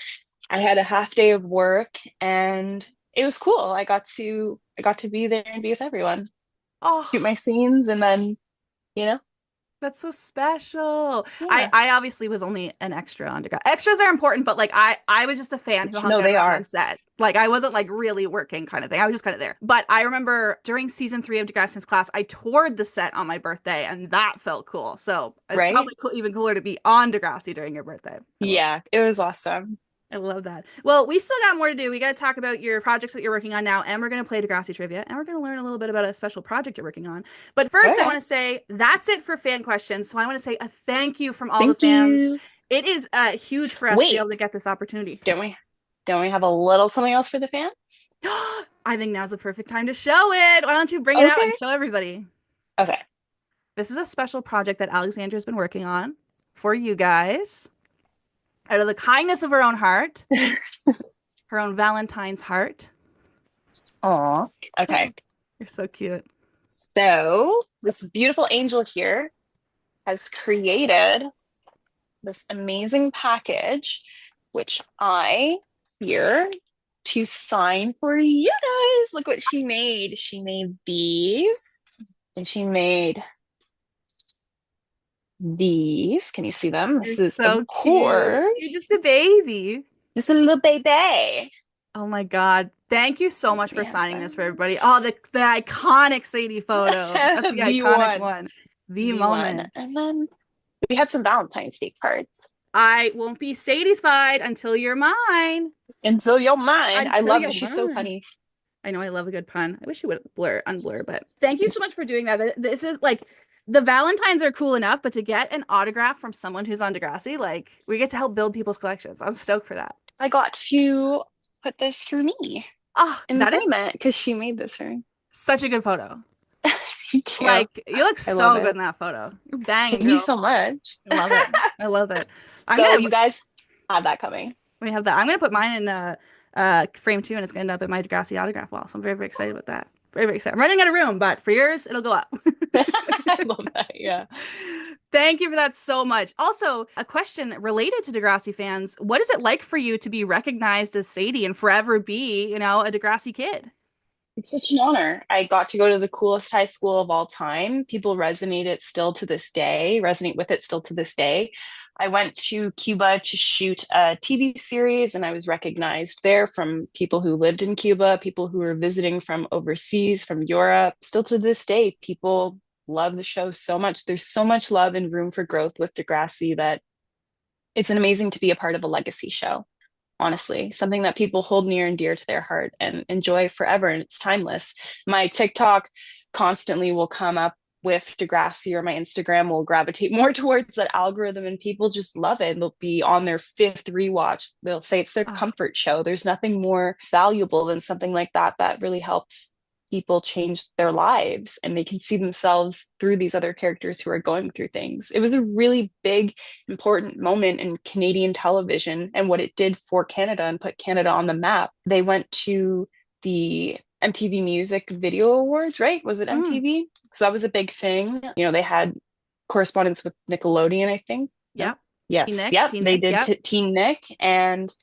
I had a half day of work and it was cool. I got to be there and be with everyone, shoot
Oh,
my scenes, and then, you know,
that's so special. I
yeah.
I obviously was only an extra on Degrassi. Extras are important, but like I was just a fan who hung
No,
out
they
around on
are.
set. Like I wasn't like really working kind of thing. I was just kind of there. But I remember during season 3 of Degrassi's Class, I toured the set on my birthday, and that felt cool. So it's
Right?
probably even cooler to be on Degrassi during your birthday. I love
Yeah, it was awesome.
I love that. Well, we still got more to do. We got to talk about your projects that you're working on now, and we're going to play Degrassi trivia, and we're going to learn a little bit about a special project you're working on. But first, I
Okay.
want to say that's it for fan questions. So I want to say a thank you from all the
Thank
fans.
you.
It is huge for us to be
Wait,
able to get this opportunity.
don't we don't we have a little something else for the fans?
I think now's the perfect time to show it. Why don't you bring it out
Okay.
and show everybody?
Okay.
This is a special project that Alexandra's been working on for you guys out of the kindness of her own heart, her own Valentine's heart.
Aw. Okay.
You're so cute.
So this beautiful angel here has created this amazing package, which I here to sign for you guys. Look what she made. She made these, and she made these. Can you see them?
You're
This is, of
so cute. You're
course,
just a baby.
just a little baby.
Oh my God. Thank you so much for
Yeah,
signing this for everybody. Oh, the iconic Sadie photo. That's the
the
iconic
one,
one. The
the one.
moment.
And then we had some Valentine's Day cards.
I won't be satisfied until you're mine.
Until you're mine. I
Until
love
you're
it. She's so
mine.
funny.
I know I love a good pun. I wish you would unblur, but thank you so much for doing that. This is like the Valentines are cool enough, but to get an autograph from someone who's on Degrassi, like we get to help build people's collections. I'm stoked for that.
I got to put this for me
Oh,
and
that is
frame it because she made this for me.
such a good photo.
Thank you.
Like you look
I love
so good
it.
in that photo. You're banging,
Thank you
girl.
so much.
I love it. I love it. I'm
So
gonna
you guys have that coming.
we have that. I'm gonna put mine in frame 2, and it's gonna end up at my Degrassi autograph wall. So I'm very, very excited about that. Very, very excited. I'm running out of room, but for yours, it'll go up.
I love that. Yeah.
Thank you for that so much. Also, a question related to Degrassi fans. What is it like for you to be recognized as Sadie and forever be, a Degrassi kid?
It's such an honor. I got to go to the coolest high school of all time. People resonate with it still to this day. I went to Cuba to shoot a TV series, and I was recognized there from people who lived in Cuba, people who were visiting from overseas, from Europe. Still to this day, people love the show so much. There's so much love and room for growth with Degrassi that it's amazing to be a part of a legacy show. Honestly, something that people hold near and dear to their heart and enjoy forever, and it's timeless. My TikTok constantly will come up with Degrassi, or my Instagram will gravitate more towards that algorithm, and people just love it. They'll be on their fifth rewatch. They'll say it's their comfort show. There's nothing more valuable than something like that that really helps people change their lives, and they can see themselves through these other characters who are going through things. It was a really big, important moment in Canadian television and what it did for Canada and put Canada on the map. They went to the MTV Music Video Awards, right? Was it MTV? So that was a big thing. They had correspondence with Nickelodeon, I think.
Yeah.
Yes.
Teen Nick,
Yep.
Teen
They
Nick,
did
yep.
Teen Nick, and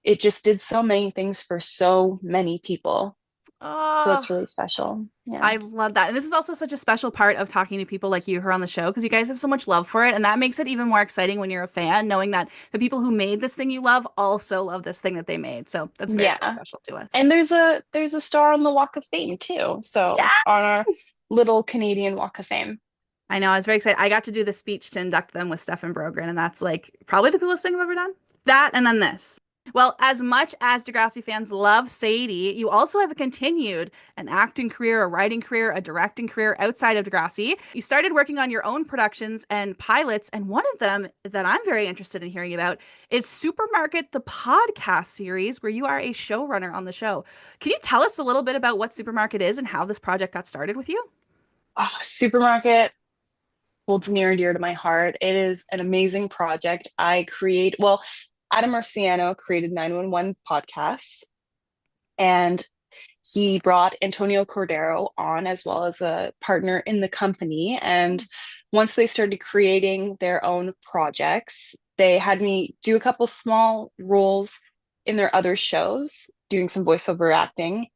it just did so many things for so many people. So
Oh,
it's really special. Yeah.
I love that. And this is also such a special part of talking to people like you who are on the show, because you guys have so much love for it. And that makes it even more exciting when you're a fan, knowing that the people who made this thing you love also love this thing that they made. So that's very, very special to us.
And there's a star on the Walk of Fame too. So on our little Canadian Walk of Fame.
I know. I was very excited. I got to do the speech to induct them with Stefan Brogren, and that's like probably the coolest thing I've ever done. That and then this. Well, as much as Degrassi fans love Sadie, you also have continued an acting career, a writing career, a directing career outside of Degrassi. You started working on your own productions and pilots, and one of them that I'm very interested in hearing about is Supermarket, the podcast series, where you are a showrunner on the show. Can you tell us a little bit about what Supermarket is and how this project got started with you?
Oh, Supermarket holds near and dear to my heart. It is an amazing project. Adam Marciano created 911 podcasts, and he brought Antonio Cordero on as well as a partner in the company. And once they started creating their own projects, they had me do a couple small roles in their other shows, doing some voiceover acting.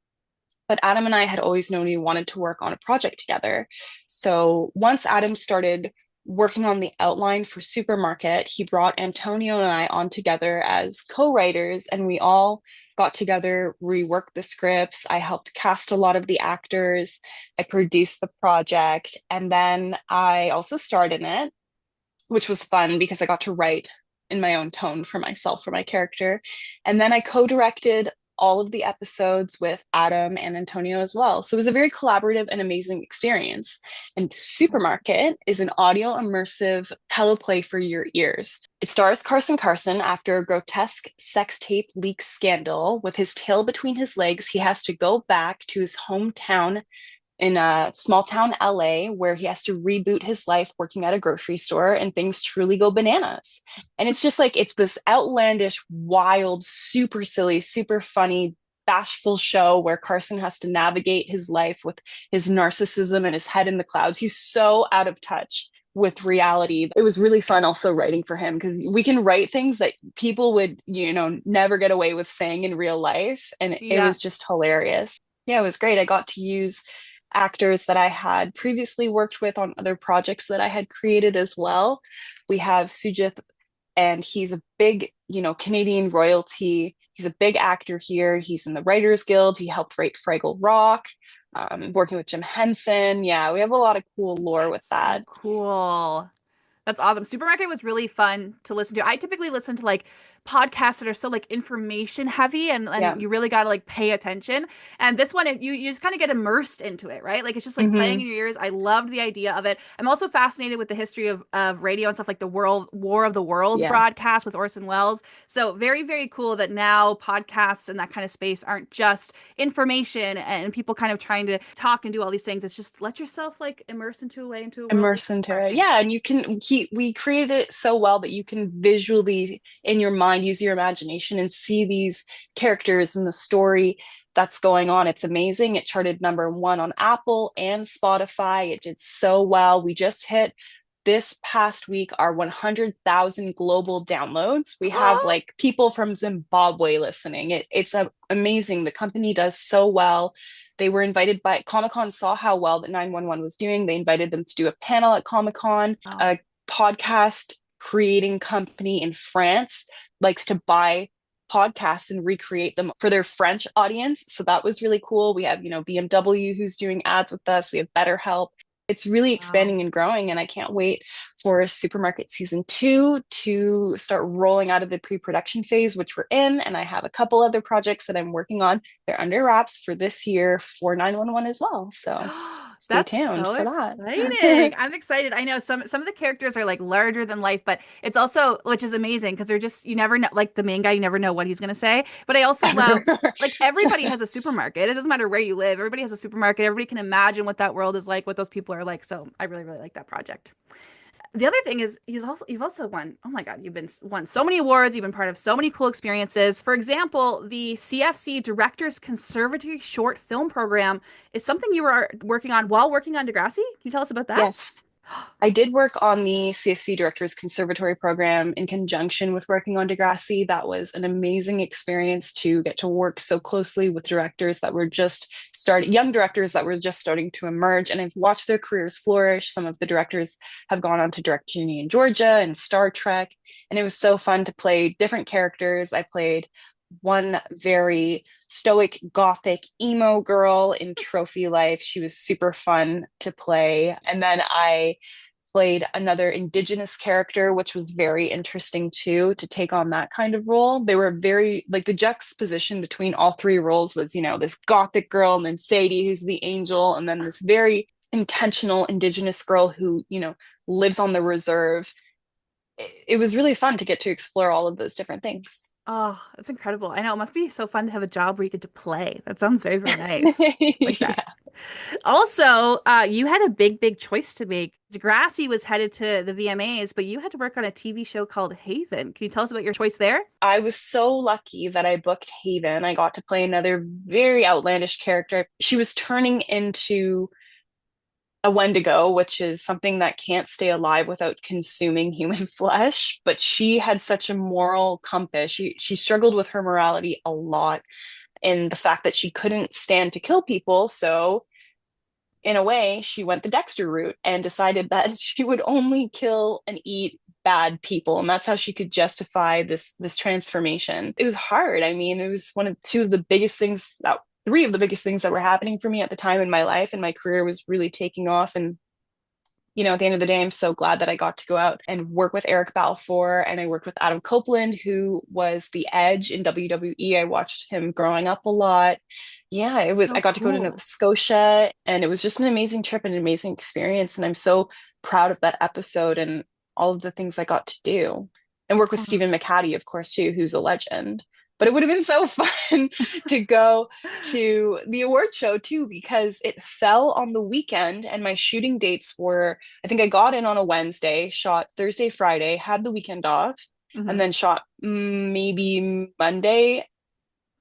But Adam and I had always known we wanted to work on a project together. So once Adam started working on the outline for Supermarket, he brought Antonio and I on together as co-writers, and we all got together, reworked the scripts. I helped cast a lot of the actors. I produced the project, and then I also starred in it, which was fun because I got to write in my own tone for myself, for my character. And then I co-directed all of the episodes with Adam and Antonio as well. So it was a very collaborative and amazing experience. And Supermarket is an audio immersive teleplay for your ears. It stars Carson after a grotesque sex tape leak scandal. With his tail between his legs, he has to go back to his hometown in a small town LA, where he has to reboot his life working at a grocery store, and things truly go bananas. And it's just like, it's this outlandish, wild, super silly, super funny, bashful show where Carson has to navigate his life with his narcissism and his head in the clouds. He's so out of touch with reality. It was really fun also writing for him, because we can write things that people would, never get away with saying in real life. And it was just hilarious. Yeah, it was great. I got to use actors that I had previously worked with on other projects that I had created as well. We have Sujith, and he's a big, Canadian royalty. He's a big actor here. He's in the Writers Guild. He helped write Fraggle Rock, working with Jim Henson. Yeah, we have a lot of cool lore with that.
So cool. That's awesome. Supermarket was really fun to listen to. I typically listen to like podcasts that are so like information heavy, and you really got to like pay attention. And this one, you just kind of get immersed into it, right? Like it's just like playing in your ears. I loved the idea of it. I'm also fascinated with the history of radio and stuff, like the War of the Worlds broadcast with Orson Welles. So very, very cool that now podcasts and that kind of space aren't just information and people kind of trying to talk and do all these things. It's just let yourself like immerse into a world.
Immerse into it. Yeah. And we created it so well that you can visually in your mind mind, use your imagination, and see these characters and the story that's going on. It's amazing. It charted #1 on Apple and Spotify. It did so well. We just hit this past week our 100,000 global downloads. We have like people from Zimbabwe listening. It's amazing. The company does so well. They were invited by Comic-Con, saw how well that 911 was doing. They invited them to do a panel at Comic-Con. A podcast creating company in France likes to buy podcasts and recreate them for their French audience. So that was really cool. We have, BMW who's doing ads with us. We have BetterHelp. It's really expanding and growing, and I can't wait for Supermarket season 2 to start rolling out of the pre-production phase, which we're in. And I have a couple other projects that I'm working on. They're under wraps for this year for 911 as well. So stay tuned
so
for that.
exciting. I'm excited. I know some of the characters are like larger than life, but it's also, which is amazing because they're just, you never know, like the main guy, you never know what he's going to say. But I also love, like, everybody has a supermarket. It doesn't matter where you live. Everybody has a supermarket. Everybody can imagine what that world is like, what those people are like. So I really, really like that project. The other thing is you've also won, oh my God, won so many awards, you've been part of so many cool experiences. For example, the CFC Directors Conservatory Short Film Program is something you were working on while working on Degrassi. Can you tell us about that?
Yes. I did work on the CFC Directors Conservatory Program in conjunction with working on Degrassi. That was an amazing experience to get to work so closely with directors that were just young directors that were just starting to emerge. And I've watched their careers flourish. Some of the directors have gone on to direct Ginny and Georgia and Star Trek. And it was so fun to play different characters. I played one very stoic gothic emo girl in Trophy Life. She was super fun to play. And then I played another Indigenous character, which was very interesting too, to take on that kind of role. They were very, like, the juxtaposition between all three roles was, this gothic girl, and then Sadie, who's the angel, and then this very intentional Indigenous girl who, lives on the reserve. It was really fun to get to explore all of those different things.
Oh, that's incredible. I know it must be so fun to have a job where you get to play. That sounds very, very nice. Like that. Also, you had a big choice to make. Degrassi was headed to the VMAs, but you had to work on a TV show called Haven. Can you tell us about your choice there?
I was so lucky that I booked Haven. I got to play another very outlandish character. She was turning into a Wendigo, which is something that can't stay alive without consuming human flesh. But she had such a moral compass. She struggled with her morality a lot, in the fact that she couldn't stand to kill people. So in a way, she went the Dexter route and decided that she would only kill and eat bad people, and that's how she could justify this transformation. It was hard. I mean, it was three of the biggest things that were happening for me at the time in my life, and my career was really taking off. And at the end of the day, I'm so glad that I got to go out and work with Eric Balfour, and I worked with Adam Copeland, who was the Edge in WWE. I watched him growing up a lot. Yeah, I got to go to Nova Scotia, and it was just an amazing trip and an amazing experience. And I'm so proud of that episode and all of the things I got to do, and work with Stephen McHattie, of course, too, who's a legend. But it would have been so fun to go to the award show too, because it fell on the weekend, and my shooting dates were, I think I got in on a Wednesday, shot Thursday, Friday, had the weekend off, and then shot maybe Monday,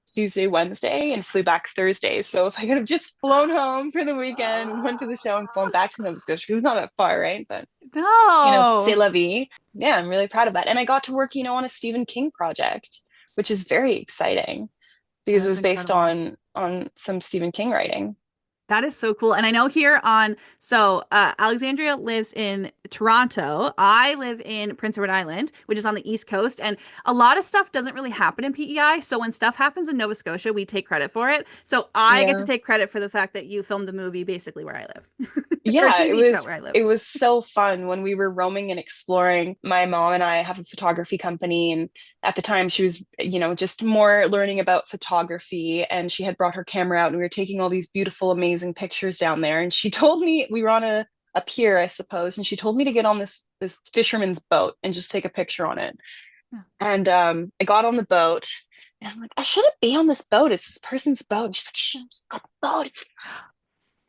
Tuesday, Wednesday, and flew back Thursday. So if I could have just flown home for the weekend, went to the show, and flown back to Nova Scotia, it was not that far, right? But c'est la vie. Yeah, I'm really proud of that. And I got to work, on a Stephen King project, which is very exciting because it was based on some Stephen King writing.
That is so cool. And I know Alexandria lives in Toronto. I live in Prince Edward Island, which is on the East Coast. And a lot of stuff doesn't really happen in PEI. So when stuff happens in Nova Scotia, we take credit for it. So I get to take credit for the fact that you filmed a movie basically where I live.
Yeah, it was so fun when we were roaming and exploring. My mom and I have a photography company, and at the time she was, just more learning about photography, and she had brought her camera out, and we were taking all these beautiful, amazing pictures down there. And she told me, we were on a pier, I suppose, and she told me to get on this fisherman's boat and just take a picture on it. Yeah. And I got on the boat, and I'm like, I shouldn't be on this boat. It's this person's boat. And she's like, she's got a boat.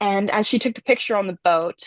And as she took the picture on the boat,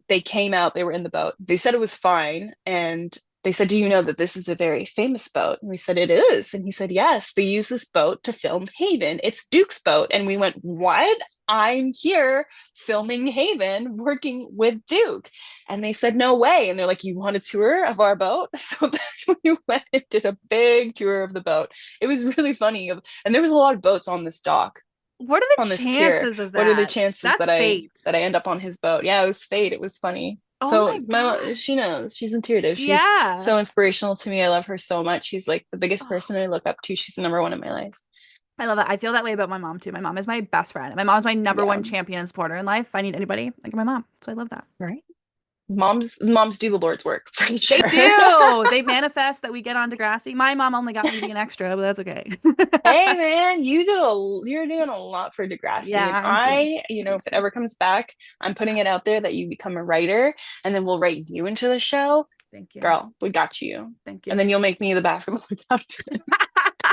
they came out, they were in the boat. They said it was fine. And they said, do you know that this is a very famous boat? And we said, it is. And he said, yes, they use this boat to film Haven. It's Duke's boat. And we went, what? I'm here filming Haven, working with Duke. And they said, no way. And they're like, you want a tour of our boat? So then we went and did a big tour of the boat. It was really funny. And there was a lot of boats on this dock.
What are the
On this pier.
chances of that?
What are the chances
That's
that
fate.
I end up on his boat? Yeah, it was fate. It was funny.
Oh
So
my God.
she knows. She's intuitive. She's
Yeah.
so inspirational to me. I love her so much. She's like the biggest person I look up to. She's the number one in my life.
I love that. I feel that way about my mom too. My mom is my best friend. My mom is my number
Yeah.
one champion and supporter in life. If I need anybody, I get my mom. So I love that.
Right. Moms do the Lord's work for sure.
They do. They manifest that we get on Degrassi. My mom only got me to be an extra, but that's okay.
Hey man, you're doing a lot for Degrassi.
Yeah,
And if it ever comes back, I'm putting it out there that you become a writer, and then we'll write you into the show.
Thank you.
Girl, we got you.
Thank you.
And then you'll make me the bathroom captain.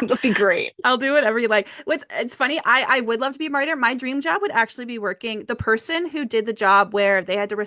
It'll be great.
I'll do whatever you like. It's funny. I would love to be a writer. My dream job would actually be working the person who did the job where they had to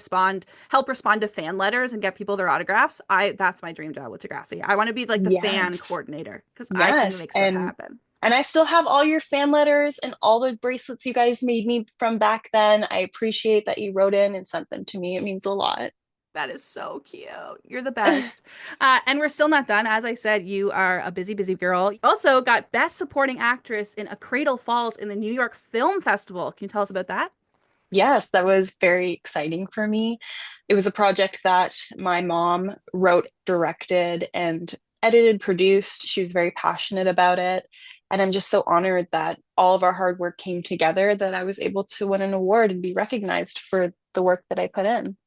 help respond to fan letters and get people their autographs. That's my dream job with Degrassi. I want to be like the fan coordinator because I can make stuff happen.
And I still have all your fan letters and all the bracelets you guys made me from back then. I appreciate that you wrote in and sent them to me. It means a lot.
That is so cute. You're the best. And we're still not done. As I said, you are a busy, busy girl. You also got Best Supporting Actress in A Cradle Falls in the New York Film Festival. Can you tell us about that?
Yes, that was very exciting for me. It was a project that my mom wrote, directed, and edited, produced. She was very passionate about it. And I'm just so honored that all of our hard work came together, that I was able to win an award and be recognized for the work that I put in.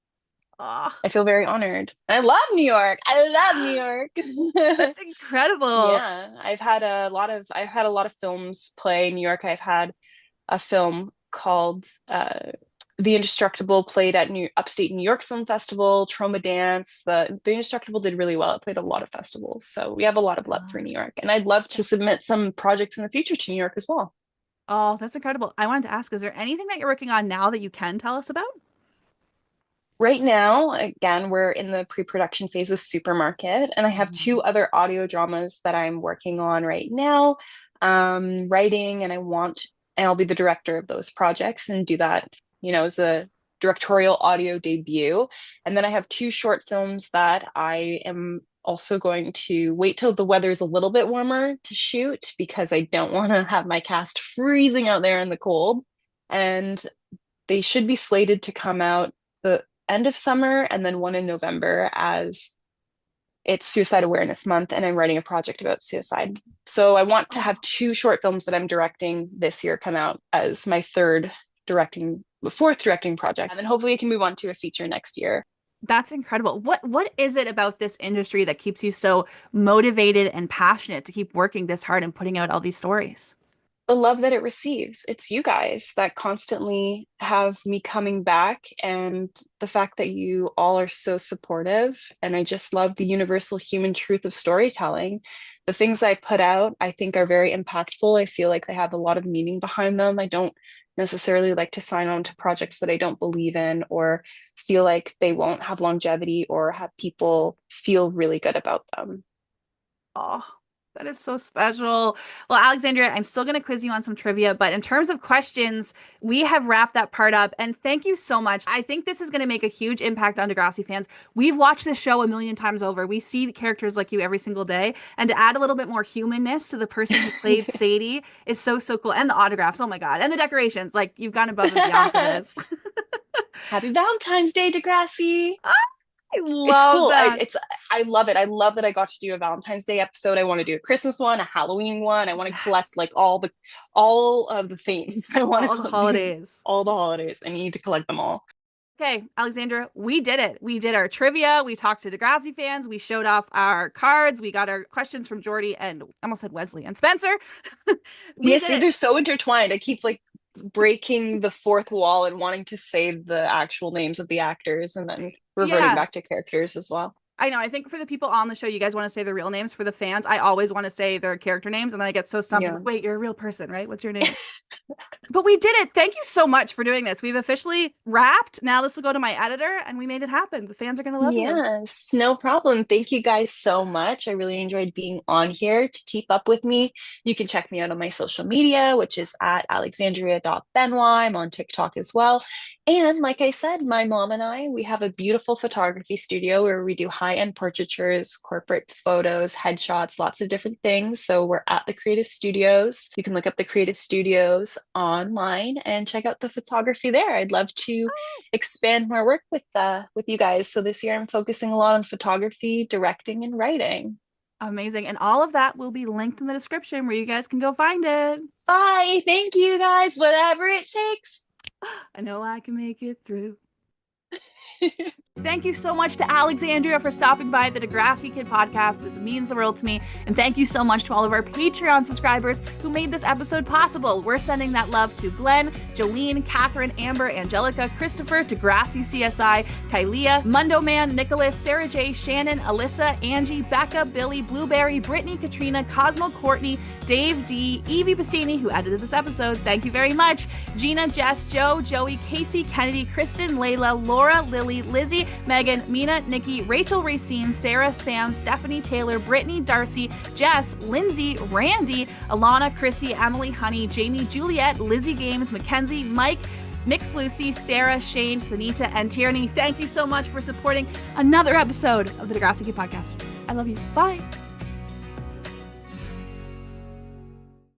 Oh,
I feel very honored. I love New York. I love New York.
that's incredible.
Yeah, I've had a lot of films play in New York. I've had a film called The Indestructible played at Upstate New York Film Festival, Trauma Dance. The Indestructible did really well. It played a lot of festivals. So we have a lot of love for New York. And I'd love to submit some projects in the future to New York as well.
Oh, that's incredible. I wanted to ask, is there anything that you're working on now that you can tell us about?
Right now, again, we're in the pre-production phase of Supermarket, and I have two other audio dramas that I'm working on right now, writing, and I'll be the director of those projects and do that, as a directorial audio debut. And then I have two short films that I am also going to wait till the weather is a little bit warmer to shoot, because I don't want to have my cast freezing out there in the cold. And they should be slated to come out the end of summer, and then one in November, as it's Suicide Awareness Month, and I'm writing a project about suicide. So I want to have two short films that I'm directing this year come out as my fourth directing project, and then hopefully I can move on to a feature next year.
That's incredible. What is it about this industry that keeps you so motivated and passionate to keep working this hard and putting out all these stories?
The love that it receives. It's you guys that constantly have me coming back, and the fact that you all are so supportive. And I just love the universal human truth of storytelling. The things I put out, I think, are very impactful. I feel like they have a lot of meaning behind them. I don't necessarily like to sign on to projects that I don't believe in, or feel like they won't have longevity, or have people feel really good about them.
Oh, that is so special. Well, Alexandria, I'm still going to quiz you on some trivia, but in terms of questions, we have wrapped that part up. And thank you so much. I think this is going to make a huge impact on Degrassi fans. We've watched this show a million times over. We see characters like you every single day. And to add a little bit more humanness to the person who played Sadie is so, so cool. And the autographs. Oh my God. And the decorations. Like, you've gone above and beyond for this.
Happy Valentine's Day, Degrassi.
I love that.
I love it. I love that I got to do a Valentine's Day episode. I want to do a Christmas one, a Halloween one. I want to collect like all of the themes. I want
all the holidays.
All the holidays. I need to collect them all.
Okay, Alexandra, we did it. We did our trivia. We talked to Degrassi fans. We showed off our cards. We got our questions from Jordy and I almost said Wesley and Spencer.
Yes, they're so intertwined. I keep like breaking the fourth wall and wanting to say the actual names of the actors, and then reverting back to characters as well.
I know. I think for the people on the show, you guys want to say their real names. For the fans, I always want to say their character names, and then I get so stumped. Yeah. Wait, you're a real person, right? What's your name? But we did it. Thank you so much for doing this. We've officially wrapped. Now this will go to my editor, and we made it happen. The fans are going to love you.
Yes, no problem. Thank you guys so much. I really enjoyed being on here. To keep up with me, you can check me out on my social media, which is at alexandria.benoit. I'm on TikTok as well. And like I said, my mom and I, we have a beautiful photography studio where we do high-end portraitures, corporate photos, headshots, lots of different things. So we're at the Creative Studios. You can look up the Creative Studios online and check out the photography there. I'd love to expand my work with you guys. So this year I'm focusing a lot on photography, directing, and writing.
Amazing. And all of that will be linked in the description where you guys can go find it.
Bye. Thank you guys. Whatever it takes.
I know I can make it through. Thank you so much to Alexandria for stopping by the Degrassi Kid podcast. This means the world to me. And thank you so much to all of our Patreon subscribers who made this episode possible. We're sending that love to Glenn, Jolene, Catherine, Amber, Angelica, Christopher, Degrassi CSI, Kylea, Mundo Man, Nicholas, Sarah J, Shannon, Alyssa, Angie, Becca, Billy, Blueberry, Brittany, Katrina, Cosmo, Courtney, Dave D, Evie Pastini, who edited this episode. Thank you very much. Gina, Jess, Joe, Joey, Casey, Kennedy, Kristen, Layla, Laura, Lily, Lizzie, Megan, Mina, Nikki, Rachel, Racine, Sarah, Sam, Stephanie, Taylor, Brittany, Darcy, Jess, Lindsay, Randy, Alana, Chrissy, Emily, Honey, Jamie, Juliet, Lizzie Games, Mackenzie, Mike, Mix Lucy, Sarah, Shane, Sunita, and Tierney. Thank you so much for supporting another episode of the Degrassi Kid podcast. I love you. Bye.